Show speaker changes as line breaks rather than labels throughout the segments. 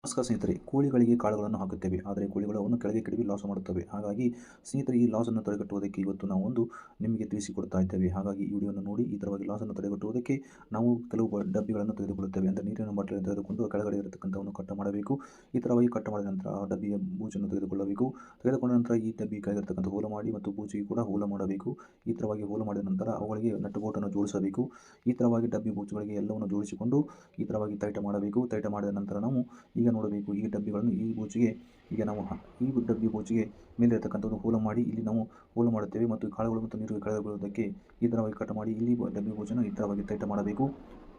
ನಮಸ್ಕಾರ ಸ್ನೇಹಿತರೆ, ಕೋಳಿಗಳಿಗೆ ಕಾಳುಗಳನ್ನು ಹಾಕುತ್ತೇವೆ. ಆದರೆ ಕೋಳಿಗಳು ಅವನ್ನು ಕೆಳಗೆ ಕೆಡವಿ ಲಾಸ್ ಮಾಡುತ್ತವೆ. ಹಾಗಾಗಿ ಸ್ನೇಹಿತರೆ, ಈ ಲಾಸನ್ನು ತಡೆಗಟ್ಟುವುದಕ್ಕೆ ಇವತ್ತು ನಾವು ನಿಮಗೆ ತಿಳಿಸಿಕೊಡ್ತಾ ಇದ್ದೇವೆ. ಹಾಗಾಗಿ ಈ ವಿಡಿಯೋವನ್ನು ನೋಡಿ ಈ ಥರವಾಗಿ ಲಾಸನ್ನು ತಡೆಗಟ್ಟುವುದಕ್ಕೆ ನಾವು ಕೆಲವು ಡಬ್ಬಿಗಳನ್ನು ತೆಗೆದುಕೊಳ್ಳುತ್ತೇವೆ. ಅಂದರೆ ನೀರಿನ ಬಾಟಲಿಯನ್ನು ತೆಗೆದುಕೊಂಡು ಕೆಳಗಡೆ ಇರತಕ್ಕಂಥವನ್ನು ಕಟ್ ಮಾಡಬೇಕು. ಈ ಥರವಾಗಿ ಕಟ್ ಮಾಡಿದ ನಂತರ ಆ ಡಬ್ಬಿಯ ಬೂಜನ್ನು ತೆಗೆದುಕೊಳ್ಳಬೇಕು. ತೆಗೆದುಕೊಂಡ ನಂತರ ಈ ಡಬ್ಬಿ ಕೆಳಗಿರತಕ್ಕಂಥ ಹೋಲ ಮಾಡಿ ಮತ್ತು ಬೂಜಿಗೆ ಕೂಡ ಹೋಲ ಮಾಡಬೇಕು. ಈ ಥರವಾಗಿ ಹೋಲ ಮಾಡಿದ ನಂತರ ಅವುಗಳಿಗೆ ನಟ್ಟು ಬೋಟನ್ನು ಜೋಡಿಸಬೇಕು. ಈ ಥರವಾಗಿ ಡಬ್ಬಿ ಬೂಜುಗಳಿಗೆ ಎಲ್ಲವನ್ನು ಜೋಡಿಸಿಕೊಂಡು ಈ ಥರವಾಗಿ ತೈಟ ಮಾಡಬೇಕು. ತೈಟ ಮಾಡಿದ ನಂತರ ನಾವು ಈಗ ನೋಡಬೇಕು ಈ ಡಬ್ಬಿಗಳನ್ನು ಈ ಬೂಜಿಗೆ ಈಗ ನಾವು ಈ ಡಬ್ಬಿ ಬೂಜಿಗೆ ಮೇಲೆ ಇರತಕ್ಕಂಥದ್ದು ಹೋಲ ಮಾಡಿ ಇಲ್ಲಿ ನಾವು ಹೋಲ ಮಾಡುತ್ತೇವೆ ಮತ್ತು ಕಾಳುಗಳು ಮತ್ತು ನೀರು ಕೆಳಗೆ ಬೀಳುವುದಕ್ಕೆ ಈ ಥರವಾಗಿ ಕಟ್ ಮಾಡಿ ಇಲ್ಲಿ ಡಬ್ಬಿ ಬೂಜನ್ನು ಈ ಥರವಾಗಿ ತೈಟ ಮಾಡಬೇಕು.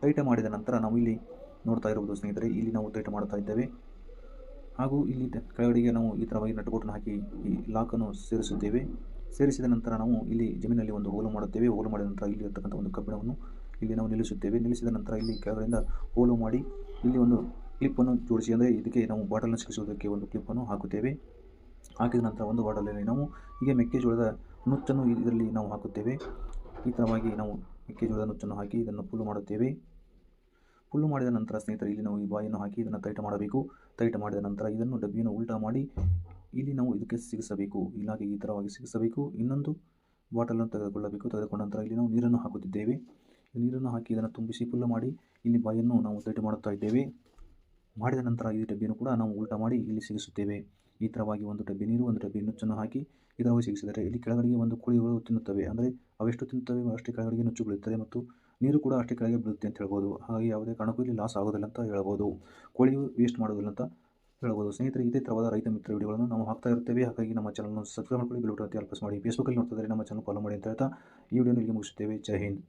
ತೈಟ ಮಾಡಿದ ನಂತರ ನಾವು ಇಲ್ಲಿ ನೋಡ್ತಾ ಇರಬಹುದು ಸ್ನೇಹಿತರೆ, ಇಲ್ಲಿ ನಾವು ತೈಟ ಮಾಡ್ತಾ ಇದ್ದೇವೆ. ಹಾಗೂ ಇಲ್ಲಿ ಕೆಳಗಡೆಗೆ ನಾವು ಈ ಥರವಾಗಿ ನಟುಬೋಟನ್ನು ಹಾಕಿ ಈ ಲಾಕನ್ನು ಸೇರಿಸುತ್ತೇವೆ. ಸೇರಿಸಿದ ನಂತರ ನಾವು ಇಲ್ಲಿ ಜಮೀನಲ್ಲಿ ಒಂದು ಹೋಲು ಮಾಡುತ್ತೇವೆ. ಹೋಲು ಮಾಡಿದ ನಂತರ ಇಲ್ಲಿ ಇರತಕ್ಕಂಥ ಒಂದು ಕಬ್ಬಿಣವನ್ನು ಇಲ್ಲಿ ನಾವು ನಿಲ್ಲಿಸುತ್ತೇವೆ. ನಿಲ್ಲಿಸಿದ ನಂತರ ಇಲ್ಲಿ ಕೆಳಗಡೆಯಿಂದ ಹೋಲು ಮಾಡಿ ಇಲ್ಲಿ ಒಂದು ಕ್ಲಿಪ್ಪನ್ನು ಜೋಡಿಸಿ, ಅಂದರೆ ಇದಕ್ಕೆ ನಾವು ಬಾಟಲ್ನ ಸಿಗಿಸುವುದಕ್ಕೆ ಒಂದು ಕ್ಲಿಪ್ಪನ್ನು ಹಾಕುತ್ತೇವೆ. ಹಾಕಿದ ನಂತರ ಒಂದು ಬಾಟಲಲ್ಲಿ ನಾವು ಹೀಗೆ ಮೆಕ್ಕೆಜೋಳದ ನುಚ್ಚನ್ನು ಇದರಲ್ಲಿ ನಾವು ಹಾಕುತ್ತೇವೆ. ಈ ಥರವಾಗಿ ನಾವು ಮೆಕ್ಕೆಜೋಳದ ನುಚ್ಚನ್ನು ಹಾಕಿ ಇದನ್ನು ಫುಲ್ಲು ಮಾಡುತ್ತೇವೆ. ಫುಲ್ಲು ಮಾಡಿದ ನಂತರ ಸ್ನೇಹಿತರೆ, ಇಲ್ಲಿ ನಾವು ಈ ಬಾಯನ್ನು ಹಾಕಿ ಇದನ್ನು ತೈಟ ಮಾಡಬೇಕು. ತೈಟ ಮಾಡಿದ ನಂತರ ಇದನ್ನು ಡಬ್ಬಿಯನ್ನು ಉಲ್ಟಾ ಮಾಡಿ ಇಲ್ಲಿ ನಾವು ಇದಕ್ಕೆ ಸಿಗಿಸಬೇಕು. ಇಲ್ಲಾಗಿ ಈ ಥರವಾಗಿ ಸಿಗಿಸಬೇಕು. ಇನ್ನೊಂದು ಬಾಟಲನ್ನು ತೆಗೆದುಕೊಳ್ಳಬೇಕು. ತೆಗೆದುಕೊಂಡ ನಂತರ ಇಲ್ಲಿ ನಾವು ನೀರನ್ನು ಹಾಕುತ್ತಿದ್ದೇವೆ. ನೀರನ್ನು ಹಾಕಿ ಇದನ್ನು ತುಂಬಿಸಿ ಫುಲ್ಲು ಮಾಡಿ ಇಲ್ಲಿ ಬಾಯನ್ನು ನಾವು ತೈಟ ಮಾಡುತ್ತಾ ಇದ್ದೇವೆ. ಮಾಡಿದ ನಂತರ ಈ ಡಬ್ಬಿಯನ್ನು ಕೂಡ ನಾವು ಉಲ್ಟಾ ಮಾಡಿ ಇಲ್ಲಿ ಸಿಗಿಸುತ್ತೇವೆ. ಈ ಥರವಾಗಿ ಒಂದು ಡಬ್ಬಿ ನೀರು, ಒಂದು ಡಬ್ಬಿ ನುಚ್ಚನ್ನು ಹಾಕಿ ಈ ಥರವಾಗಿ ಸಿಗಿಸಿದರೆ ಇಲ್ಲಿ ಕೆಳಗಡೆಗೆ ಒಂದು ಕೋಳಿಗಳು ತಿನ್ನುತ್ತವೆ. ಅಂದರೆ ಅವೆಷ್ಟು ತಿನ್ನುತ್ತವೆ ಅಷ್ಟೇ ಕೆಳಗಡೆಗೆ ನುಚ್ಚು ಬೀಳುತ್ತದೆ ಮತ್ತು ನೀರು ಕೂಡ ಅಷ್ಟೇ ಕೆಳಗೆ ಬೀಳುತ್ತೆ ಅಂತ ಹೇಳ್ಬೋದು. ಹಾಗಾಗಿ ಯಾವುದೇ ಕಾರಣಕ್ಕೂ ಇಲ್ಲಿ ಲಾಸ್ ಆಗೋದಿಲ್ಲ ಅಂತ ಹೇಳ್ಬೋದು. ಕೋಳಿಯು ವೇಸ್ಟ್ ಮಾಡೋದಿಲ್ಲ ಅಂತ ಹೇಳ್ಬೋದು. ಸ್ನೇಹಿತರೆ, ಇದೇ ಥರವಾದ ರೈತ ಮಿತ್ರ ವಿಡಿಯೋಗಳನ್ನು ನಾವು ಹಾಕ್ತಾ ಇರ್ತೇವೆ. ಹಾಗಾಗಿ ನಮ್ಮ ಚಾನಲ್ನ ಸಬ್ಸ್ಕ್ರೈಬ್ ಮಾಡ್ಕೊಳ್ಳಿ, ಬೆಲ್ ಬಟನ್ ಪ್ರೆಸ್ ಮಾಡಿ. ಫೇಸ್ಬುಕ್ಕಲ್ಲಿ ನೋಡ್ತಿದ್ದರೆ ನಮ್ಮ ಚಾನಲ್ ಫಾಲೋ ಮಾಡಿ ಅಂತ ಹೇಳ್ತಾ ಈ ವಿಡಿಯೋನ ಇಲ್ಲಿ ಮುಗಿಸುತ್ತೇವೆ. ಜೈ ಹಿಂದ್.